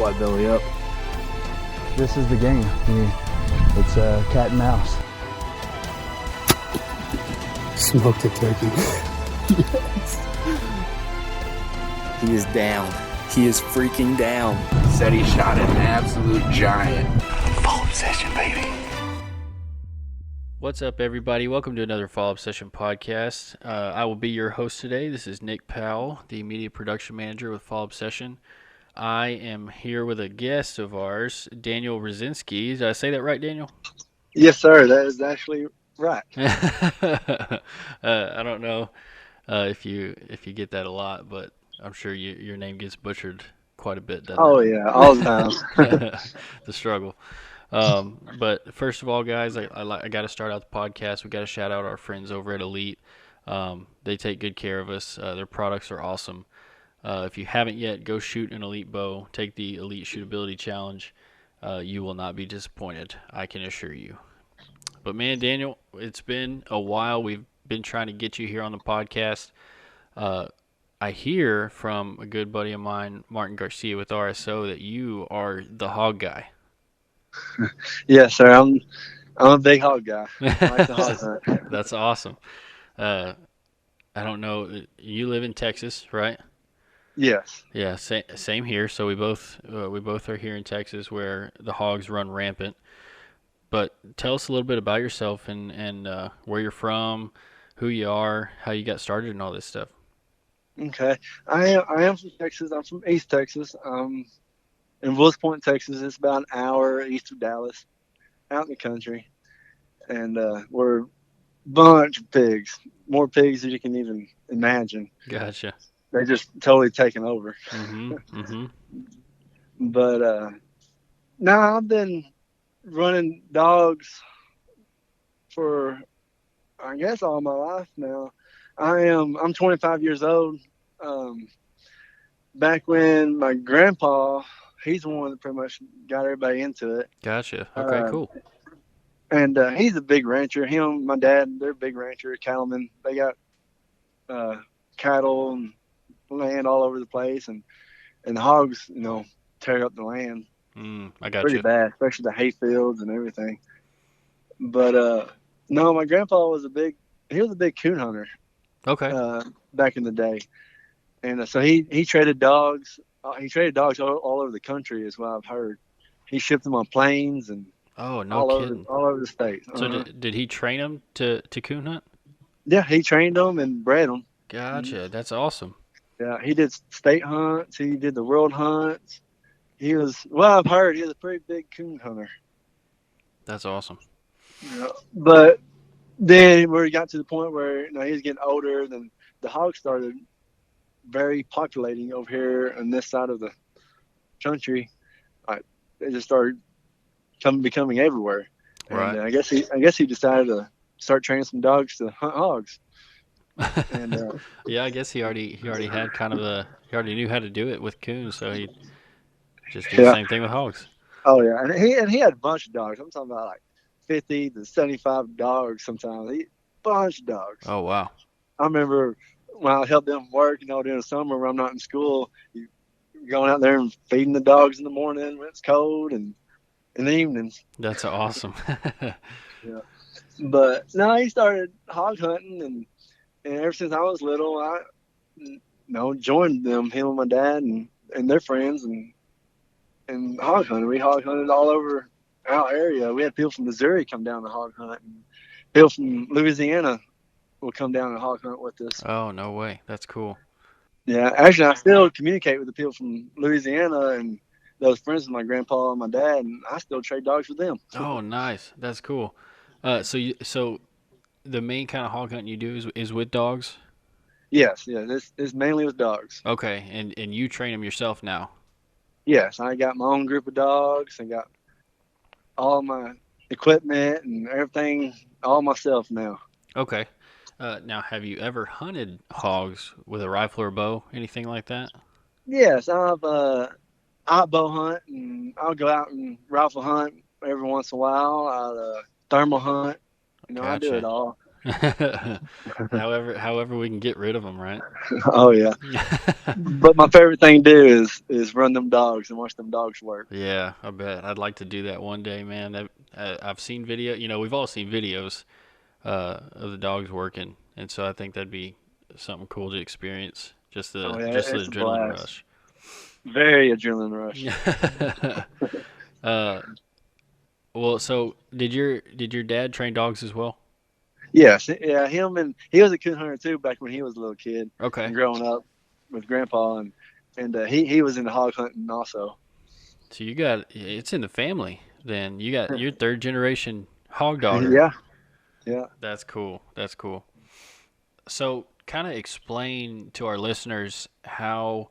Fly belly up. This is the game. It's cat and mouse. Smoked a turkey. Yes. He is down. He is freaking down. Said he shot an absolute giant. Fall obsession, baby. What's up, everybody? Welcome to another Fall Obsession podcast. I will be your host today. This is Nick Powell, the media production manager with Fall Obsession. I am here with a guest of ours, Daniel Rosinski. Did I say that right, Daniel? Yes, sir. That is actually right. I don't know if you get that a lot, but I'm sure your name gets butchered quite a bit, doesn't it? Oh, yeah, all the time. The struggle. But first of all, guys, I got to start out the podcast. We got to shout out our friends over at Elite. They take good care of us. Their products are awesome. If you haven't yet, go shoot an Elite bow. Take the Elite Shootability Challenge. You will not be disappointed, I can assure you. But man, Daniel, it's been a while. We've been trying to get you here on the podcast. I hear from a good buddy of mine, Martin Garcia with RSO, that you are the hog guy. Yes, sir. I'm a big hog guy. I like the hog hunt. That's awesome. I don't know. You live in Texas, right? Yes. Yeah, same here. So we both are here in Texas, where the hogs run rampant. But tell us a little bit about yourself and where you're from, who you are, how you got started, and all this stuff. Okay. I am from Texas. I'm from East Texas. In Willis Point, Texas. It's about an hour east of Dallas, out in the country. And we're a bunch of pigs, more pigs than you can even imagine. Gotcha. They just totally taken over. Mm-hmm. But now I've been running dogs for, I guess, all my life now. I'm 25 years old. Back when my grandpa, he's the one that pretty much got everybody into it. Gotcha. Okay, cool. And he's a big rancher. Him, my dad, they're big rancher, cattlemen. They got cattle and land all over the place, and the hogs, tear up the land. I got pretty you. bad, especially the hay fields and everything. But no, my grandpa was a big coon hunter. Okay. Back in the day, and so he traded dogs. He traded dogs all over the country, is what I've heard. He shipped them on planes and Oh, no kidding. all over the state. So did he train them to coon hunt? Yeah, he trained them and bred them. Gotcha. That's awesome. Yeah, he did state hunts. He did the world hunts. I've heard he was a pretty big coon hunter. That's awesome. Yeah, but then we got to the point where he was getting older, then the hogs started very populating over here on this side of the country. They just started becoming everywhere. Right. And I guess he decided to start training some dogs to hunt hogs. And yeah, I guess he already had he already knew how to do it with coons, so he just did the same thing with hogs. Oh yeah, and he had a bunch of dogs. I'm talking about like 50 to 75 dogs sometimes. Bunch of dogs. Oh wow. I remember when I helped them work, during the summer when I'm not in school, going out there and feeding the dogs in the morning when it's cold and in the evenings. That's awesome. Yeah. But no, he started hog hunting, and ever since I was little, I joined them, him and my dad and their friends, and hog hunting. We hog hunted all over our area. We had people from Missouri come down to hog hunt, and people from Louisiana will come down and hog hunt with us. Oh, no way. That's cool. Yeah, actually, I still communicate with the people from Louisiana and those friends of my grandpa and my dad, and I still trade dogs with them. Oh, nice. That's cool. So the main kind of hog hunting you do is with dogs? Yes, yeah. This is mainly with dogs. Okay, and you train them yourself now? Yes, I got my own group of dogs. I got all my equipment and everything all myself now. Okay. Now, have you ever hunted hogs with a rifle or bow, anything like that? Yes, I'll bow hunt, and I'll go out and rifle hunt every once in a while. I'll thermal hunt. I do it all. However we can get rid of them, right? Oh yeah. But my favorite thing to do is run them dogs and watch them dogs work. Yeah, I bet. I'd like to do that one day, man. I've seen video. We've all seen videos of the dogs working, and so I think that'd be something cool to experience. Just Oh the yeah, just the it's a adrenaline blast. rush. Very adrenaline rush. uh, well, so did your dad train dogs as well? Yes, yeah, him and he was a coon hunter too back when he was a little kid Okay, and growing up with grandpa and he was into hog hunting also. so it's in the family. Then you got your third generation hog dogger. Yeah, yeah. That's cool. That's cool. So, kind of explain to our listeners how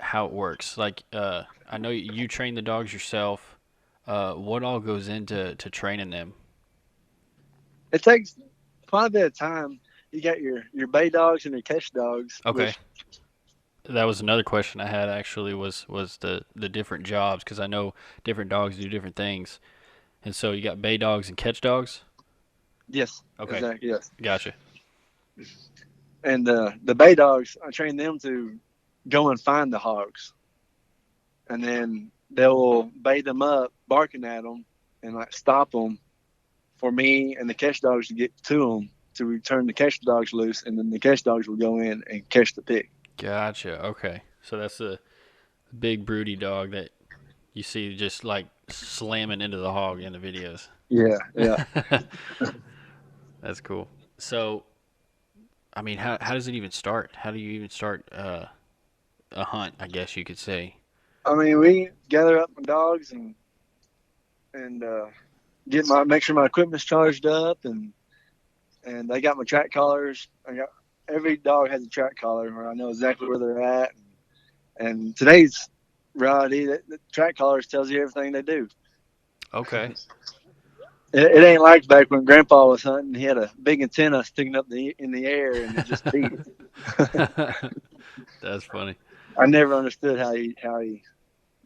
it works. Like, I know you train the dogs yourself. What all goes into training them? It takes quite a bit of time. You got your bay dogs and your catch dogs, Okay, which that was another question I had actually was the different jobs because I know different dogs do different things, and so you got bay dogs and catch dogs. yes, Okay, exactly, yes. gotcha. And the bay dogs, I train them to go and find the hogs, and then they'll bay them up, barking at them, and like stop them for me and the catch dogs to get to them to return the catch dogs loose, and then the catch dogs will go in and catch the pig. Gotcha. Okay, so that's a big broody dog that you see just like slamming into the hog in the videos. Yeah, yeah. That's cool. So, I mean, how does it even start? How do you even start a hunt? I guess you could say. I mean, we gather up my dogs and get my make sure my equipment's charged up, and I got my track collars. I got every dog has a track collar where I know exactly where they're at. And today's reality, the track collars tells you everything they do. Okay. It ain't like back when Grandpa was hunting. He had a big antenna sticking up in the air, and it just beat. That's funny. I never understood how he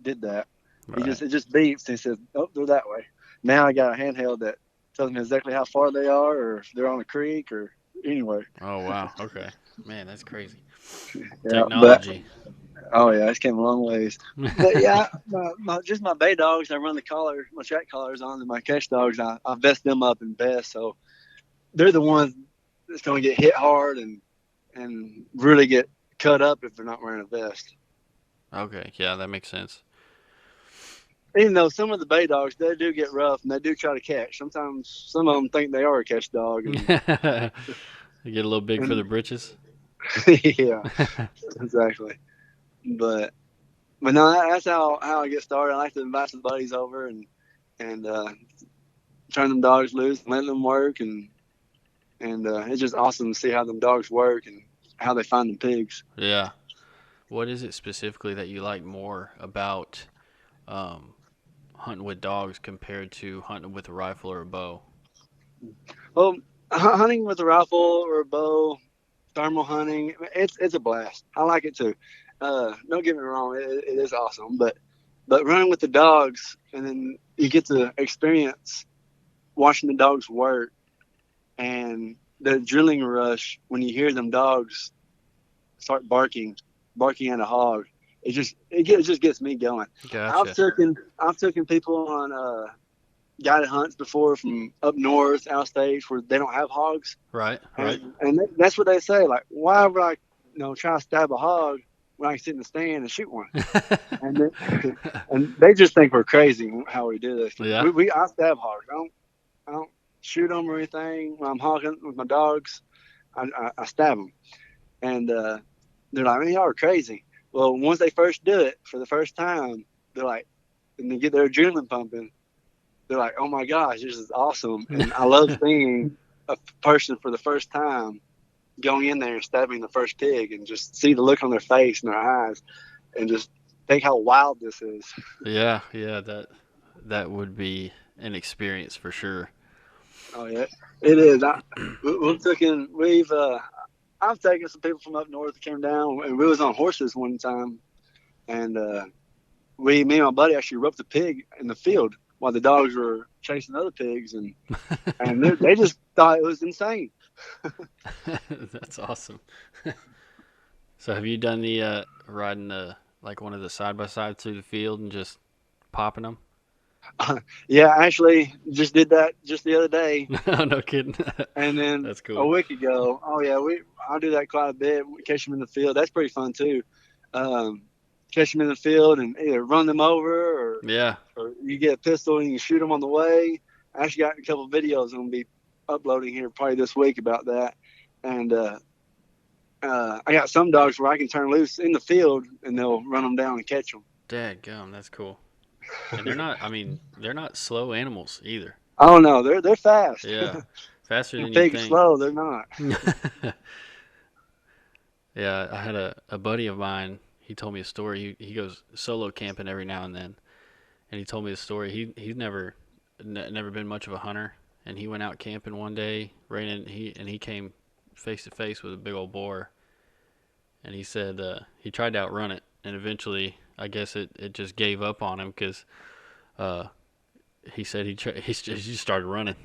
did that. Right. It just beeps and he says, "Oh, they're that way." Now I got a handheld that tells me exactly how far they are, or if they're on a creek, or anywhere. Oh wow. Okay. Man, that's crazy. Yeah, but Technology. oh yeah, it's came a long ways. But yeah, just my bay dogs, I run my track collars on, and my catch dogs, I vest them up in vests, so they're the ones that's going to get hit hard and really get cut up if they're not wearing a vest. Okay. Yeah, that makes sense. Even though some of the bay dogs, they do get rough and they do try to catch. Sometimes some of them think they are a catch dog, You get a little big for and the britches. yeah, exactly. But but no, that's how I get started. I like to invite some buddies over and turn them dogs loose, and let them work, and it's just awesome to see how them dogs work and how they find them pigs. Yeah. What is it specifically that you like more about um, hunting with dogs compared to hunting with a rifle or a bow? Well, hunting with a rifle or a bow, thermal hunting, it's a blast. I like it too. Don't get me wrong, it is awesome, but running with the dogs and then you get to experience watching the dogs work and the adrenaline rush when you hear them dogs start barking at a hog. It just gets me going. I've Gotcha. taken I've taken people on guided hunts before from up north, out of state where they don't have hogs, Right. Right. and that's what they say. Like, why would I, try to stab a hog when I can sit in the stand and shoot one? And and they just think we're crazy how we do this. Yeah. I stab hogs. I don't shoot them or anything when I'm hogging with my dogs. I stab them, and they're like, "Man, y'all are crazy." Well, once they first do it for the first time, they're like, and they get their adrenaline pumping. They're like, "Oh my gosh, this is awesome!" And I love seeing a person for the first time going in there and stabbing the first pig, and just see the look on their face and their eyes, and just think how wild this is. Yeah. Yeah. That would be an experience for sure. Oh yeah, it is. We've I've taken some people from up north that came down, and we was on horses one time, and me and my buddy actually roped a pig in the field. while the dogs were chasing other pigs, and they just thought it was insane. That's awesome. So have you done the riding like one of the side by sides through the field and just popping them? Yeah, actually, just did that just the other day, No kidding. and then That's a cool. week ago. Oh yeah, I do that quite a bit. We catch them in the field. That's pretty fun too. Um, Catch them in the field and either run them over, Yeah. or you get a pistol and you shoot them on the way. I actually got a couple of videos I'm gonna be uploading here probably this week about that. And I got some dogs where I can turn loose in the field and they'll run them down and catch them. Dadgum, that's cool. And they're not. I mean, they're not slow animals either. Oh no, they're fast. Yeah, faster And than you pigs think. slow, they're not. Yeah, I had a buddy of mine. He told me a story. He goes solo camping every now and then, and he told me a story. He's never been much of a hunter, and he went out camping one day, ran in he came face to face with a big old boar, and he said he tried to outrun it, and eventually I guess it just gave up on him because uh, he said he just started running,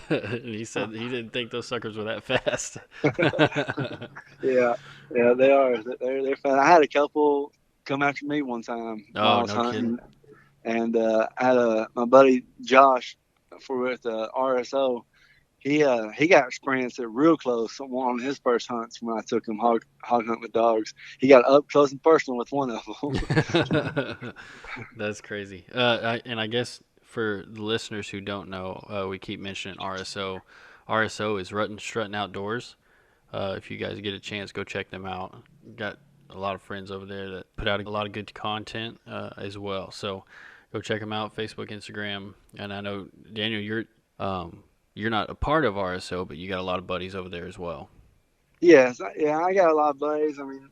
and he said he didn't think those suckers were that fast. Yeah, yeah, they are. They're fast. I had a couple come after me one time while I Oh, was no kidding. hunting, and I had my buddy Josh for with RSO. He got experienced it real close on one of his first hunts when I took him hog hunting with dogs. He got up close and personal with one of them. That's crazy. And I guess for the listeners who don't know, we keep mentioning RSO. RSO is Rut'n Strut'n Outdoors. If you guys get a chance, go check them out. Got a lot of friends over there that put out a lot of good content as well. So go check them out, Facebook, Instagram. And I know Daniel, you're not a part of RSO, but you got a lot of buddies over there as well. Yes, yeah, I got a lot of buddies. I mean,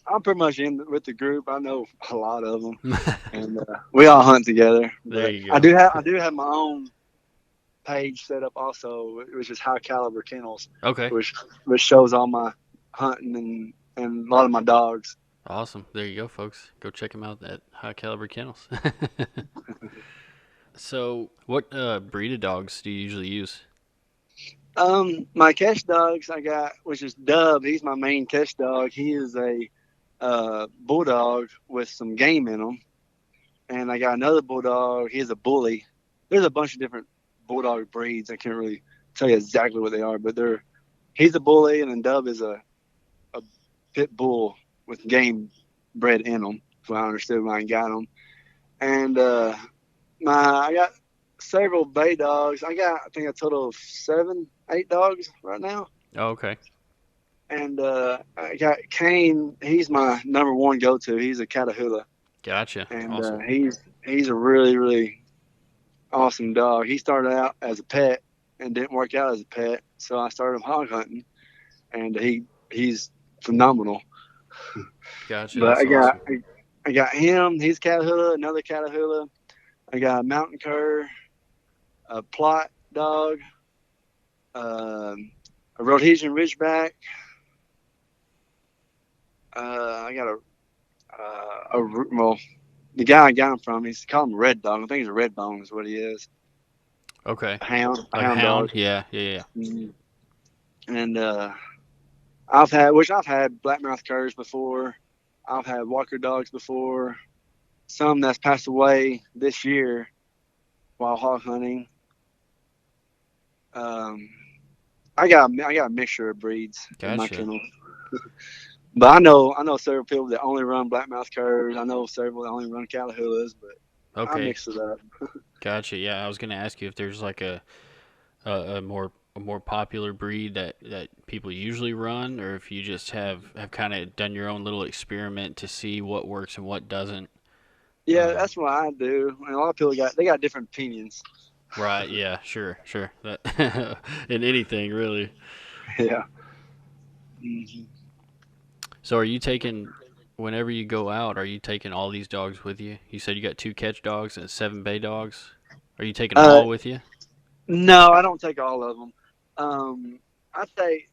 I'm pretty much in with the group. I know a lot of them, and we all hunt together. There But you go. I do have my own page set up also, which is High Caliber Kennels, Okay. which shows all my hunting and a lot of my dogs. Awesome. There you go, folks. Go check them out at High Caliber Kennels. So, what breed of dogs do you usually use? My catch dogs I got, which is Dub. He's my main catch dog. He is a bulldog with some game in him, and I got another bulldog. He's a bully. There's a bunch of different bulldog breeds. I can't really tell you exactly what they are, but he's a bully, and then Dub is a pit bull with game bred in them. So I understood when I got them. And I got several bay dogs. I think a total of 7, 8 dogs right now. Oh, okay. And I got Kane. He's my number one go-to. He's a Catahoula, Gotcha. and Awesome. he's a really really awesome dog. He started out as a pet and didn't work out as a pet, so I started him hog hunting, and he's phenomenal. Gotcha. But That's awesome. I got him. He's Catahoula, another Catahoula. I got a mountain cur, a plot dog, a Rhodesian Ridgeback. I got well, the guy I got him from, he's called him Red Dog. I think he's a red bone is what he is. Okay. A hound, Like a hound hound? dog. Yeah, yeah, yeah. Mhm. And I've had blackmouth curs before. I've had Walker dogs before. Some that's passed away this year while hog hunting. Um, I got a mixture of breeds in my Gotcha. kennel. But I know several people that only run blackmouth curs. I know several that only run Catahoulas, but I Okay. mix it up. Gotcha. Yeah, I was gonna ask you if there's like a more popular breed that people usually run, or if you just have kind of done your own little experiment to see what works and what doesn't. Yeah, that's what I do. And a lot of people got different opinions. Right. Yeah. Sure. Sure. That in anything really. Yeah. Mm-hmm. So are you taking whenever you go out? Are you taking all these dogs with you? You said you got 2 catch dogs and 7 bay dogs. Are you taking them Uh, all with you? no, I don't take all of them.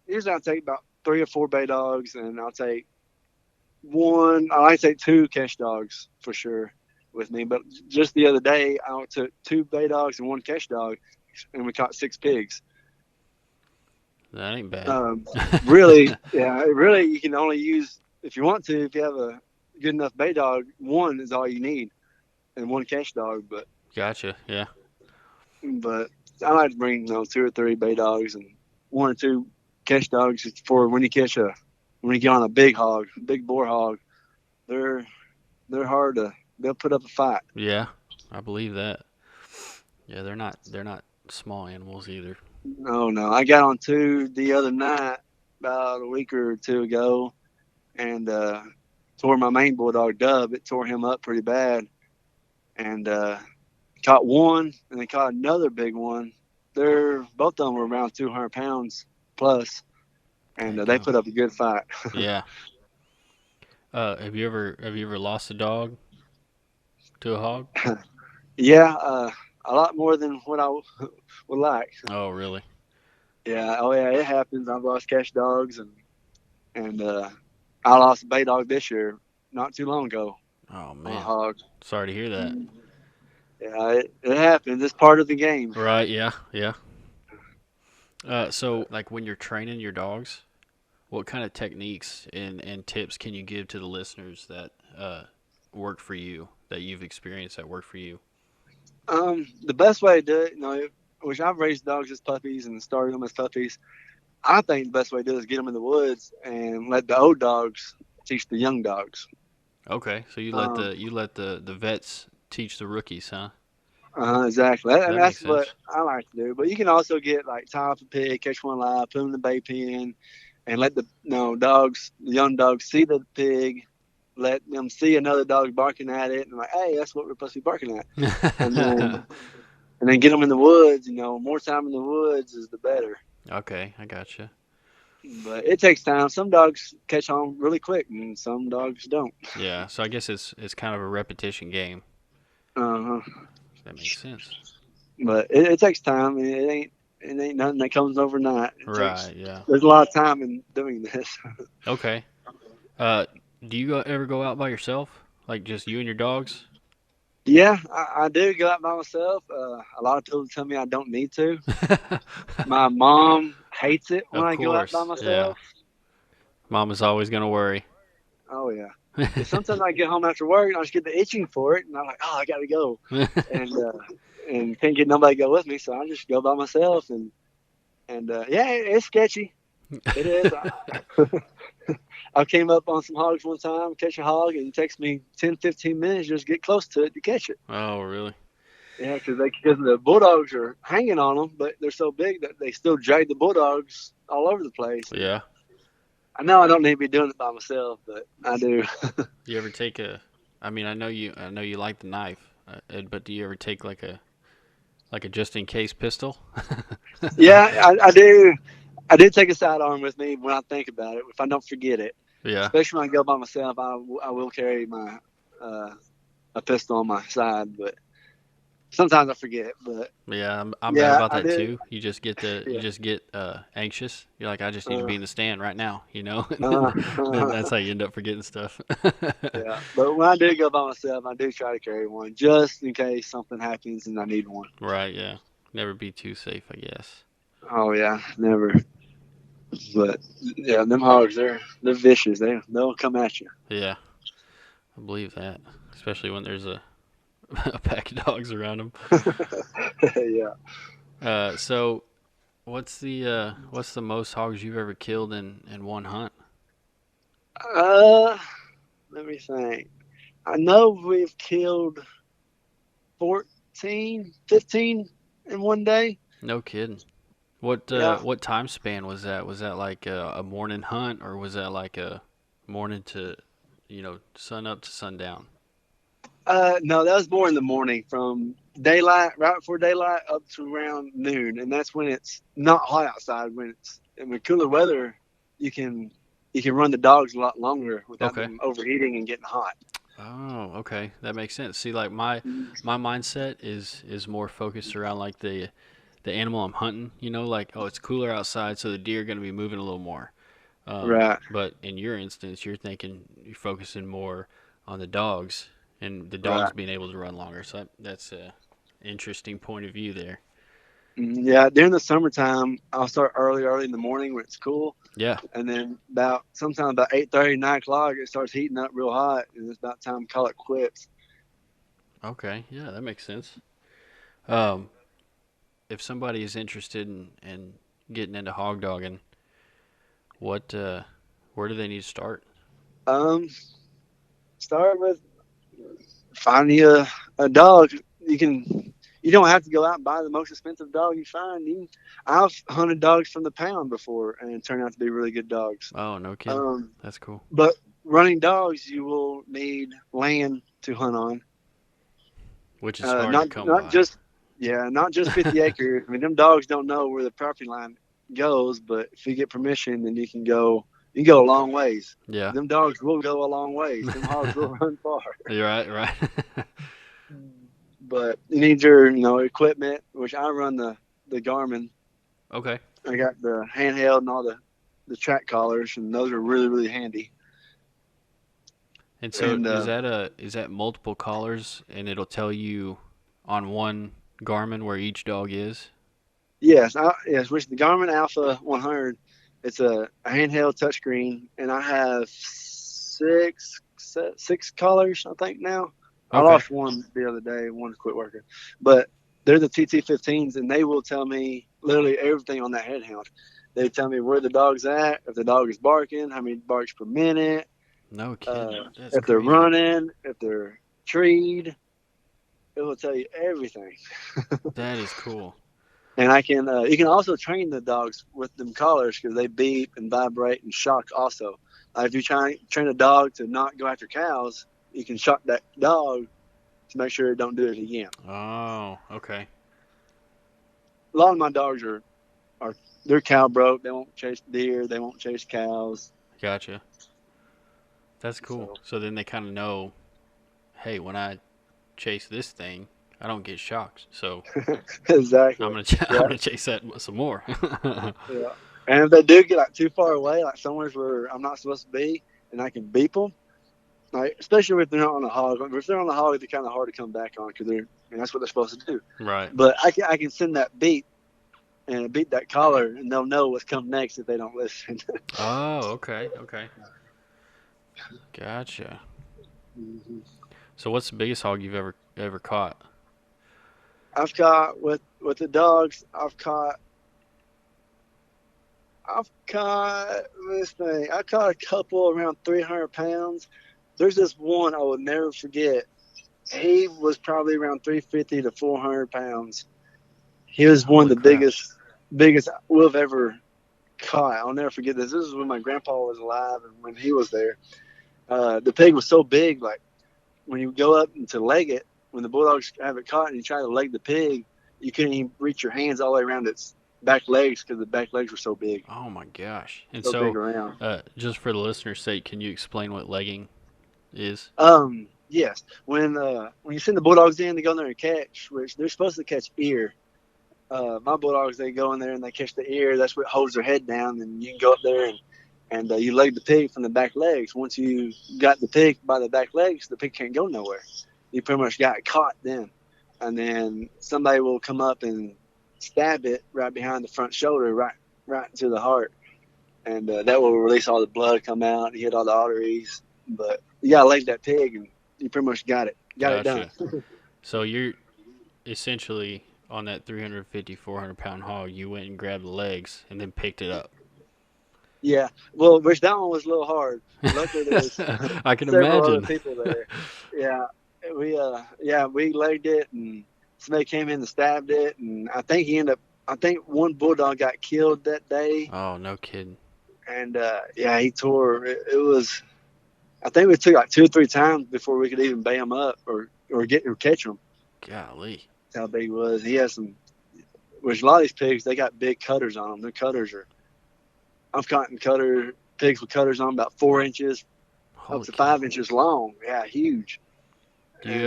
Usually I take about 3 or 4 bay dogs, and I'll take one. I like to take 2 catch dogs for sure. with me. But just the other day, I took 2 bay dogs and 1 catch dog, and we caught 6 pigs. That ain't bad. Um, really, yeah, really, you can only use if you want to. If you have a good enough bay dog, 1 is all you need, and 1 catch dog. Gotcha. Yeah. But I like to bring 2 or 3 bay dogs and 1 or 2 catch dogs for when you get on a big hog, big boar hog. They're hard to. They'll put up a fight. Yeah. I believe that. Yeah, they're not small animals either. No, I got on 2 the other night about a week or 2 ago, and tore my main bulldog Dub. It tore him up pretty bad, and caught 1, and then caught another big one. They're both of them were around 200 pounds plus, and they put up a good fight. Yeah. Have you ever lost a dog to a hog? Yeah, a lot more than what I would like. Oh, really? Yeah, oh yeah, it happens. I've lost catch dogs, and I lost a bay dog this year, not too long ago, Oh on a man. hog. Sorry to hear that. Yeah, it happens. It's part of the game. Right, yeah, yeah. So like when you're training your dogs, what kind of techniques and tips can you give to the listeners that work for you, that you've experienced that work for you? The best way to do it, which I've raised dogs as puppies and started them as puppies. I think the best way to do it is get them in the woods and let the old dogs teach the young dogs. Okay, so Um, you let the vets teach the rookies, huh? exactly. And That makes that's what sense. I like to do. But you can also get like tie up a pig, catch one live, put them in the bay pen, and let the dogs, the young dogs, see the pig. Let them see another dog barking at it, and like, hey, that's what we're supposed to be barking at. And then get them in the woods. More time in the woods is the better. Okay, I gotcha. But it takes time. Some dogs catch on really quick, and some dogs don't. Yeah, so I guess it's kind of a repetition game. Uh-huh. That makes sense. But it takes time. It ain't nothing that comes overnight. Right, yeah. There's a lot of time in doing this. Okay. Uh, do you ever go out by yourself? Like just you and your dogs? Yeah, I do go out by myself. A lot of people tell me I don't need to. My mom hates it when Of I go out by course. Yeah. myself. Mom is always gonna worry. Oh yeah. But sometimes I get home after work and I just get the itching for it, and I'm like, oh, I gotta go, and can't get nobody to go with me, so I just go by myself, and yeah, it's sketchy. It is. I came up on some hogs one time, catch a hog, and it takes me 10, 15 minutes just to get close to it to catch it. Oh, really? Yeah, because the bulldogs are hanging on them, but they're so big that they still drag the bulldogs all over the place. Yeah. I know I don't need to be doing it by myself, but I do. Do you ever take I mean, I know you like the knife, but do you ever take like a just in case pistol? Yeah, I do. I do take a sidearm with me when I think about it, if I don't forget it. Yeah. Especially when I go by myself, I will carry my a pistol on my side, but sometimes I forget. But Yeah, I'm bad yeah, about I that do. too. You Yeah. just get anxious. You're like, I just need to Uh, be in the stand right now, you know? uh, Then that's how you end up forgetting stuff. yeah, but when I do go by myself, I do try to carry one just in case something happens and I need one. Right, yeah. Never be too safe, I guess. Oh yeah, never. But yeah, them hogs, they're vicious. They'll come at you. Yeah, I believe that. Especially when there's a, a pack of dogs around them. Yeah. So what's the most hogs you've ever killed in one hunt? Uh, Let me think. I know we've killed 14, 15 in one day. No kidding. Yeah. What time span was that? Was that like a morning hunt, or was that like a morning to, sun up to sundown? No, that was more in the morning, from daylight, right before daylight, up to around noon, and that's when it's not hot outside. When it's in the cooler weather, you can run the dogs a lot longer without Okay. them overheating and getting hot. Oh, okay. That makes sense. See, like my mindset is more focused around like the animal I'm hunting. Like, oh, it's cooler outside, so the deer are going to be moving a little more. Right. But in your instance, you're focusing more on the dogs and the dog's Right. being able to run longer. So that's a interesting point of view there. Yeah, during the summertime, I'll start early in the morning when it's cool, Yeah. and then about 8:30, 9 o'clock, it starts heating up real hot, and it's about time to call it quits. Okay. Yeah, that makes sense. Um, if somebody is interested in getting into hog dogging, what where do they need to start? Um, Start with finding you a dog. You don't have to go out and buy the most expensive dog you find. I've hunted dogs from the pound before, and it turned out to be really good dogs. Oh, no kidding. Um, That's cool. but running dogs, you will need land to hunt on. Which is hard to come Not by. just not just 50 acres. I mean, them dogs don't know where the property line goes, but if you get permission, then you can go. You can go a long ways. Yeah. Them dogs will go a long ways. Them hogs will run far. You're right. Right. But you need your equipment, which I run the Garmin. Okay. I got the handheld and all the track collars, and those are really handy. And so And is that multiple collars and it'll tell you on one Garmin where each dog is? yes, which the Garmin Alpha 100. It's a handheld touchscreen, and I have six collars, I think now. I Okay. lost one the other day. One quit working, but they're the TT15s, and they will tell me literally everything on that handheld. They tell me where the dog's at, if the dog is barking, how many barks per minute, No kidding. That's if they're crazy. running, if they're treed. It will tell you everything. That is cool. And you can also train the dogs with them collars because they beep and vibrate and shock also. If you train a dog to not go after cows, you can shock that dog to make sure it don't do it again. Oh, okay. A lot of my dogs are they're cow broke. They won't chase deer. They won't chase cows. Gotcha. That's cool. So So then they kind of know, hey, when I chase this thing, I don't get shocked. So exactly. I'm Yeah, gonna chase that some more. yeah. And if they do get like too far away, like somewhere where I'm not supposed to be, and I can beep them, like especially if they're not on a hog. If they're on the hog, they're kind of hard to come back on because that's what they're supposed to do. Right. But I can send that beat and beat that collar, and they'll know what's come next if they don't listen. Oh, okay. Okay. Gotcha. So what's the biggest hog you've ever caught? I've caught with the dogs. I've caught this thing. I caught a couple around 300 pounds. There's this one I will never forget. He was probably around 350 to 400 pounds. He was one of Holy the crap. biggest we've ever caught. I'll never forget this. This is when my grandpa was alive and when he was there. The pig was so big, like when you go up and to leg it, when the bulldogs have it caught and you try to leg the pig, you couldn't even reach your hands all the way around its back legs because the back legs were so big, Oh my gosh. And so big so, around. just for the listener's sake, can you explain what legging is? Yes, when you send the bulldogs in to go in there and catch, which they're supposed to catch ear. My bulldogs, they go in there and they catch the ear. That's what holds their head down, and you can go up there and you leg the pig from the back legs. Once you got the pig by the back legs, the pig can't go nowhere. You pretty much got it caught then, and then somebody will come up and stab it right behind the front shoulder, right into the heart, and that will release all the blood, come out, hit all the arteries. But you gotta leg that pig, and you pretty much got it done. Gotcha. So you're essentially on that 350, 400 pound hog, you went and grabbed the legs and then picked it up. Yeah, well, which that one was a little hard. Luckily, there was I can several other imagine. people there. Yeah, we legged it, and somebody came in and stabbed it, and I think one bulldog got killed that day, Oh, no kidding. and yeah, he tore. It was. I think we took like 2 or 3 times before we could even bay him up or catch him. Golly. That's how big he was. He has some. Which a lot of these pigs, they got big cutters on them. Their cutters are. I've caught pigs with cutters on about 4 inches up Holy to cow. 5 inches long. Yeah, huge. Do And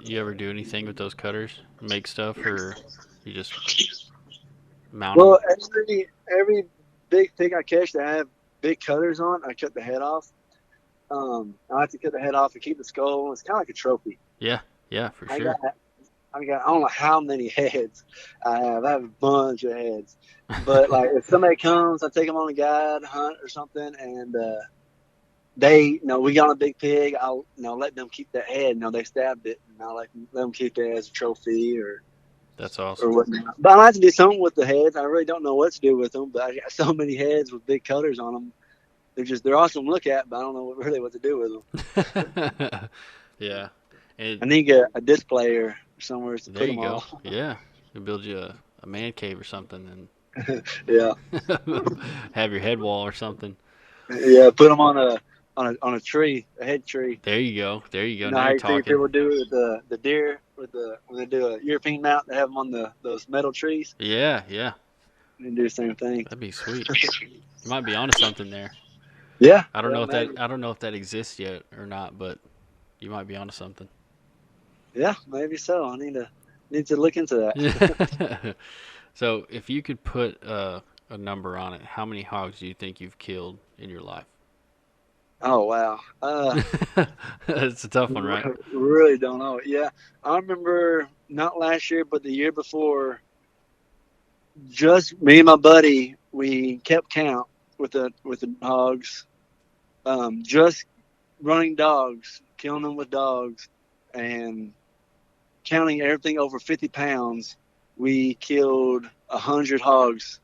you ever do anything with those cutters? Make stuff or you just mount them? well, every big pig I catch that I have big cutters on, I cut the head off. I like to cut the head off and keep the skull. It's kind of like a trophy. Yeah, for I sure. I don't know how many heads I have. I have a bunch of heads. But like if somebody comes, I take them on a guide hunt or something, and we got a big pig. I'll let them keep that head. They stabbed it, and I'll let them keep it as a trophy That's or awesome. whatnot. But I like to do something with the heads. I really don't know what to do with them, but I got so many heads with big colors on them. They're awesome to look at, but I don't know really what to do with them. Yeah. And I need a display or somewhere to there put you them go. all. Yeah. You build you a man cave or something Yeah, and have your head wall or something. yeah. Put them on a tree, a head tree. There you go. There you go. You know Now how you're you see talking. people do it with the deer when they do a European mount, they have them on those metal trees. Yeah. They do the same thing. That'd be sweet. You might be onto something there. Yeah, I don't yeah, know if that maybe. I don't know if that exists yet or not, but you might be onto something. Yeah, maybe so. I need to look into that. So, if you could put a number on it, how many hogs do you think you've killed in your life? Oh wow. It's a tough one, right? Really don't know. Yeah, I remember not last year, but the year before. Just me and my buddy, we kept count with the hogs. Just running dogs, killing them with dogs, and counting everything over 50 pounds. We killed 100 hogs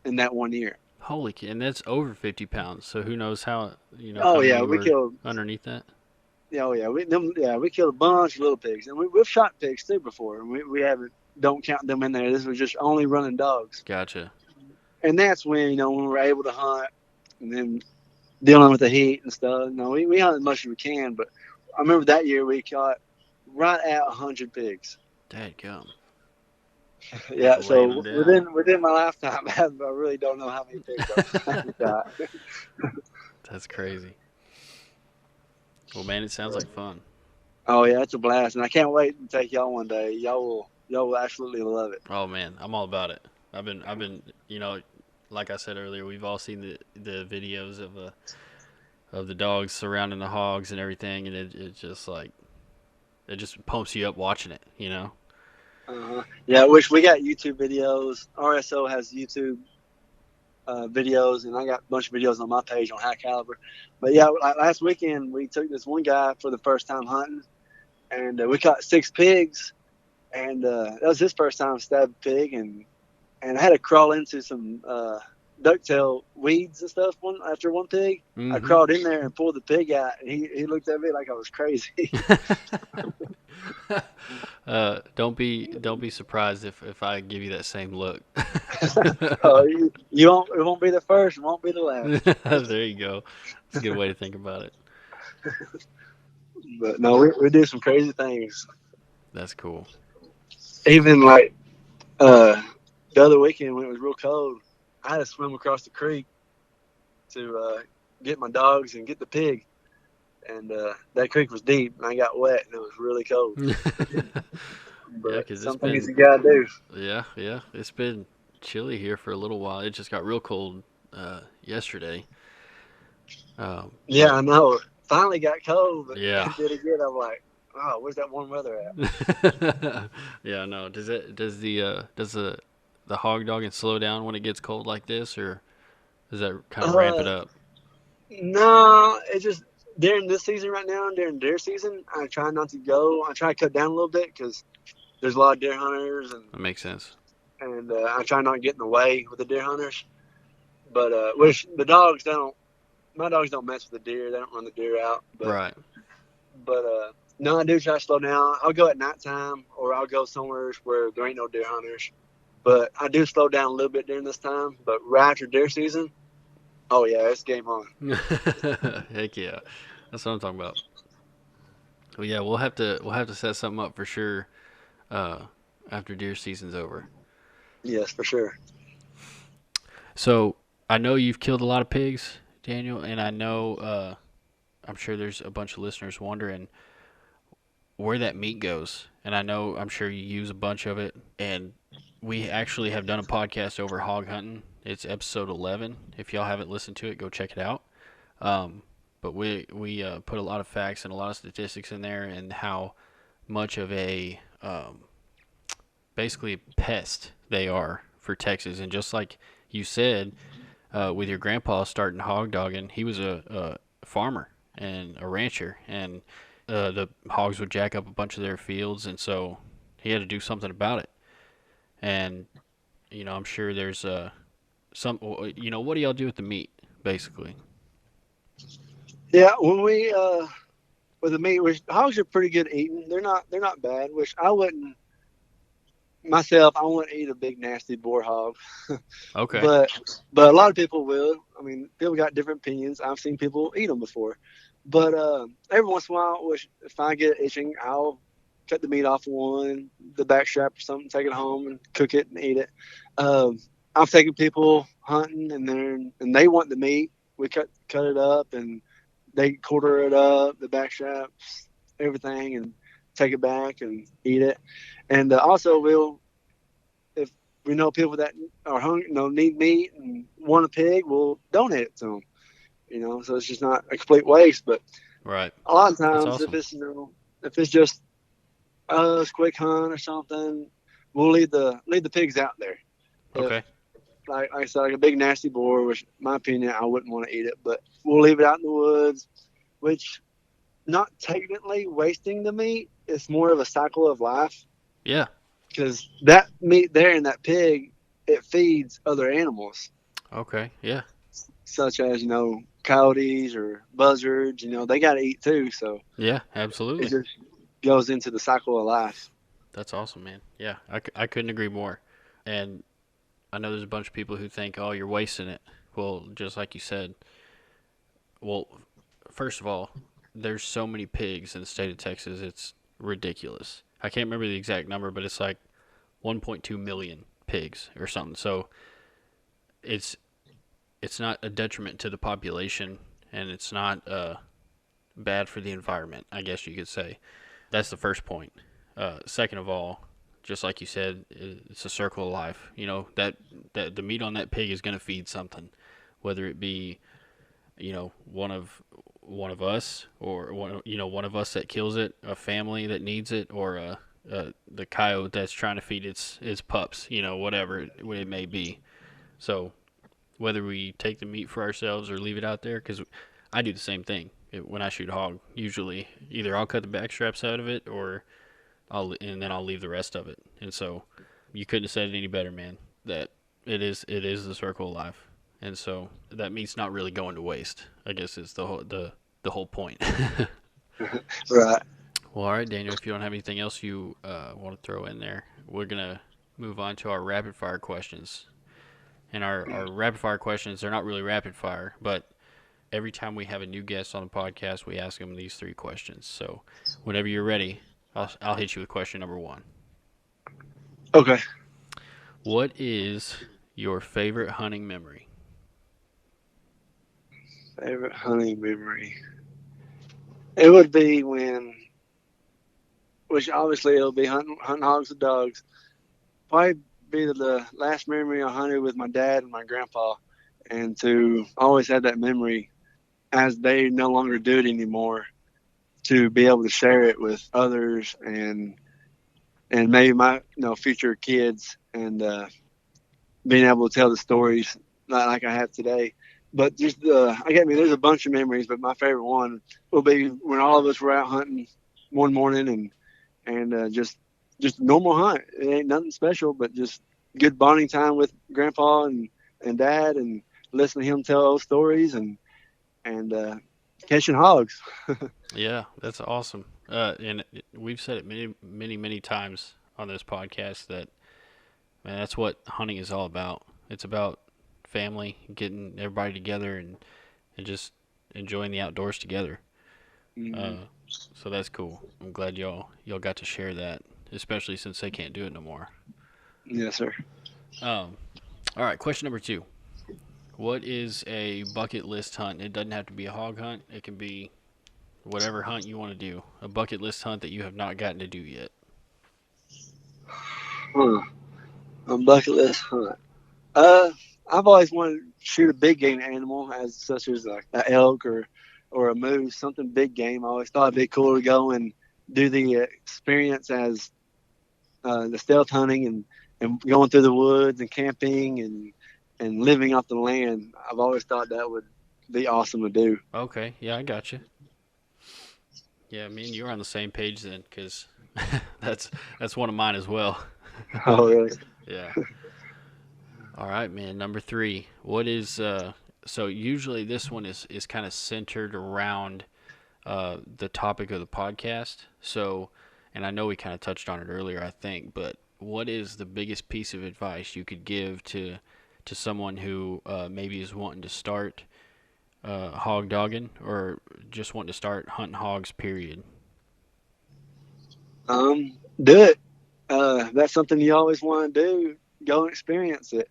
in that one year. And that's over 50 pounds. So who knows Oh how yeah, many we were killed. underneath that? Oh yeah, we killed a bunch of little pigs, and we've shot pigs too before, and we haven't don't count them in there. This was just only running dogs, Gotcha. and that's when we're able to hunt, and then dealing with the heat and stuff. We hunt as much as we can, but I remember that year we caught right at 100 pigs. Dadgum. Just Yeah, laying them so down. within my lifetime, I really don't know how many pigs I've got. That's crazy. Well, man, it sounds like fun. Oh yeah, it's a blast, and I can't wait to take y'all one day. Y'all will absolutely love it. Oh man, I'm all about it. I've been, like I said earlier, we've all seen the videos of the dogs surrounding the hogs and everything, and it just like it just pumps you up watching it. Yeah, I wish we got YouTube videos. RSO has YouTube videos, and I got a bunch of videos on my page on High Caliber. But yeah, like last weekend we took this one guy for the first time hunting, and we caught 6 pigs, and that was his first time stabbing a pig, and I had to crawl into some ducktail weeds and stuff after one pig. I Mm-hmm. crawled in there and pulled the pig out, and he looked at me like I was crazy. Don't be surprised if I give you that same look. It won't be the first, it won't be the last. There you go. That's a good way to think about it. But no, we do some crazy things. That's cool. Even like uh, the other weekend when it was real cold, I had to swim across the creek to get my dogs and get the pig. And that creek was deep, and I got wet, and it was really cold. Yeah, But 'cause it's some things been you gotta do. yeah, it's been chilly here for a little while. It just got real cold yesterday. Yeah, But I know. Finally got cold, but yeah. it did again. I'm like, oh, where's that warm weather at? Yeah, no. Does the hog dogging slow down when it gets cold like this, or does that kind of ramp it Uh, up? no, it's just during this season right now, during deer season, I try not to go. I try to cut down a little bit because there's a lot of deer hunters, That makes sense. and I try not to get in the way with the deer hunters. But which the dogs don't. My dogs don't mess with the deer. They don't run the deer out. Right. But no, I do try to slow down. I'll go at nighttime, or I'll go somewhere where there ain't no deer hunters. But I do slow down a little bit during this time. But right after deer season, oh yeah, it's game on. Heck yeah, that's what I'm talking about. Well, yeah, we'll have to set something up for sure uh, after deer season's over. Yes, for sure. So I know you've killed a lot of pigs, Daniel, and I know I'm sure there's a bunch of listeners wondering where that meat goes. And I'm sure you use a bunch of it. And we actually have done a podcast over hog hunting. It's episode 11. If y'all haven't listened to it, go check it out. Um, but we put a lot of facts and a lot of statistics in there, and how much of a basically pest they are for Texas. And just like you said, with your grandpa starting hog dogging, he was a farmer and a rancher, and the hogs would jack up a bunch of their fields, and so he had to do something about it. And I'm sure there's some. What do y'all do with the meat, basically? Yeah, when we with the meat, which hogs are pretty good eating. They're not bad. Which I wouldn't myself. I wouldn't eat a big nasty boar hog, Okay. but a lot of people will. I mean, people got different opinions. I've seen people eat them before, but every once in a while, if I get itching, I'll cut the meat off of one, the back strap or something, take it home and cook it and eat it. Um, I've taken people hunting and they want the meat. We cut it up and they quarter it up, the back straps, everything, and take it back and eat it. And also, if we know people that are hungry, need meat and want a pig, we'll donate it to them. So it's just not a complete waste. But Right. a lot of That's times, awesome. if it's just a quick hunt or something, we'll leave the pigs out there. If Okay. like I said, like a big nasty boar, which in my opinion I wouldn't want to eat it, but we'll leave it out in the woods, which not technically wasting the meat. It's more of a cycle of life Yeah. because that meat there in that pig, it feeds other animals Okay. Yeah. such as coyotes or buzzards. They got to eat too, so Yeah. it Absolutely. just goes into the cycle of life. That's awesome, man. Yeah. I couldn't agree more. And I know there's a bunch of people who think, oh, you're wasting it. Well, just like you said, well, first of all, there's so many pigs in the state of Texas, it's ridiculous. I can't remember the exact number, but it's like 1.2 million pigs or something. So it's it's not a detriment to the population, and it's not bad for the environment, I guess you could say. That's the first point. Second of all, just like you said, it's a circle of life. That the meat on that pig is going to feed something, whether it be one of us, or one of us that kills it, a family that needs it, or the coyote that's trying to feed its pups. Whatever it may be. So whether we take the meat for ourselves or leave it out there, because I do the same thing when I shoot hog. Usually, either I'll cut the back straps out of it, and then I'll leave the rest of it. And so, you couldn't have said it any better, man. That it is the circle of life, and so that meat's not really going to waste. I guess is the whole point. Right. Well, all right, Daniel. If you don't have anything else you want to throw in there, we're gonna move on to our rapid fire questions. And our rapid fire questions, they're not really rapid fire, but every time we have a new guest on the podcast, we ask them these 3 questions. So whenever you're ready, I'll hit you with question number 1. Okay. What is your favorite hunting memory? Favorite hunting memory. It would be which obviously it'll be hunting hogs and dogs. Probably be the last memory I hunted with my dad and my grandpa, and to always have that memory as they no longer do it anymore, to be able to share it with others and maybe my future kids, and being able to tell the stories like I have today. But just there's a bunch of memories, but my favorite one will be when all of us were out hunting one morning and just a normal hunt. It ain't nothing special, but just good bonding time with grandpa and dad, and listening to him tell those stories and catching hogs. Yeah, that's awesome. And we've said it many, many, many times on this podcast that, man, that's what hunting is all about. It's about family, getting everybody together, and just enjoying the outdoors together. Mhm. So that's cool. I'm glad y'all got to share that, especially since they can't do it no more. Yes, sir. Um, all right, question number 2. What is a bucket list hunt? It doesn't have to be a hog hunt. It can be whatever hunt you want to do. A bucket list hunt that you have not gotten to do yet. Huh. A bucket list hunt. Uh, I've always wanted to shoot a big game animal, such as like an elk or or a moose, something big game. I always thought it'd be cool to go and do the experience as the stealth hunting and going through the woods and camping and living off the land. I've always thought that would be awesome to do. Okay, yeah, I got you. Yeah, me and you are on the same page then, because that's one of mine as well. Oh, really? Yeah. All right, man. Number 3. What is so usually this one is kind of centered around the topic of the podcast. So, and I know we kind of touched on it earlier, I think, but what is the biggest piece of advice you could give to someone who maybe is wanting to start hog dogging or just wanting to start hunting hogs, period? Do it. That's something you always want to do. Go and experience it.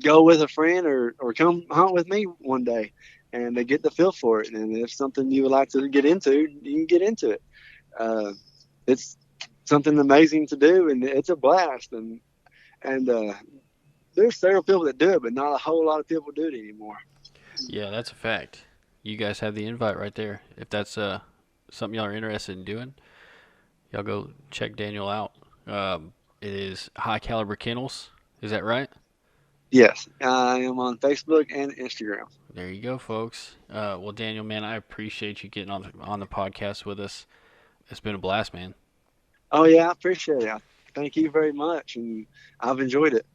Go with a friend or come hunt with me one day and they get the feel for it. And if it's something you would like to get into, you can get into it. It's something amazing to do, and it's a blast. And there's several people that do it, but not a whole lot of people do it anymore. Yeah, that's a fact. You guys have the invite right there. If that's something y'all are interested in doing, y'all go check Daniel out. It is High Caliber Kennels. Is that right? Yes, I am on Facebook and Instagram. There you go, folks. Well, Daniel, man, I appreciate you getting on the podcast with us. It's been a blast, man. Oh yeah, I appreciate it. Thank you very much, and I've enjoyed it.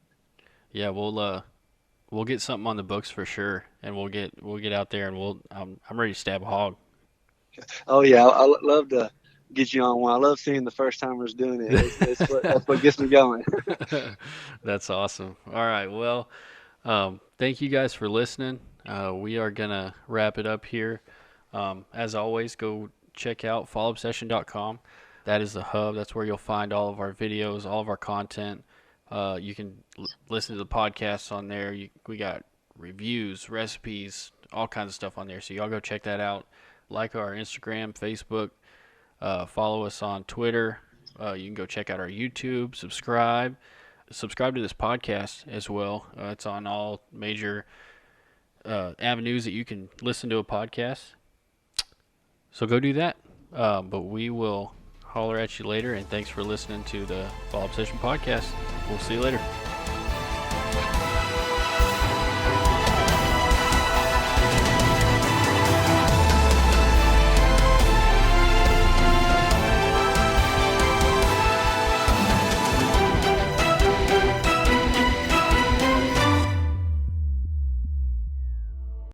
Yeah, we'll get something on the books for sure, and we'll get out there, and I'm ready to stab a hog. Oh yeah, I love to get you on one. I love seeing the first timers doing it. That's what gets me going. That's awesome. All right, well, thank you guys for listening. We are gonna wrap it up here. As always, go check out fallobsession.com. That is the hub. That's where you'll find all of our videos, all of our content. You can listen to the podcasts on there. We got reviews, recipes, all kinds of stuff on there. So y'all go check that out. Like our Instagram, Facebook. Follow us on Twitter. You can go check out our YouTube. Subscribe to this podcast as well. It's on all major avenues that you can listen to a podcast. So go do that. But we will holler at you later, and thanks for listening to the Fall Obsession podcast. We'll see you later.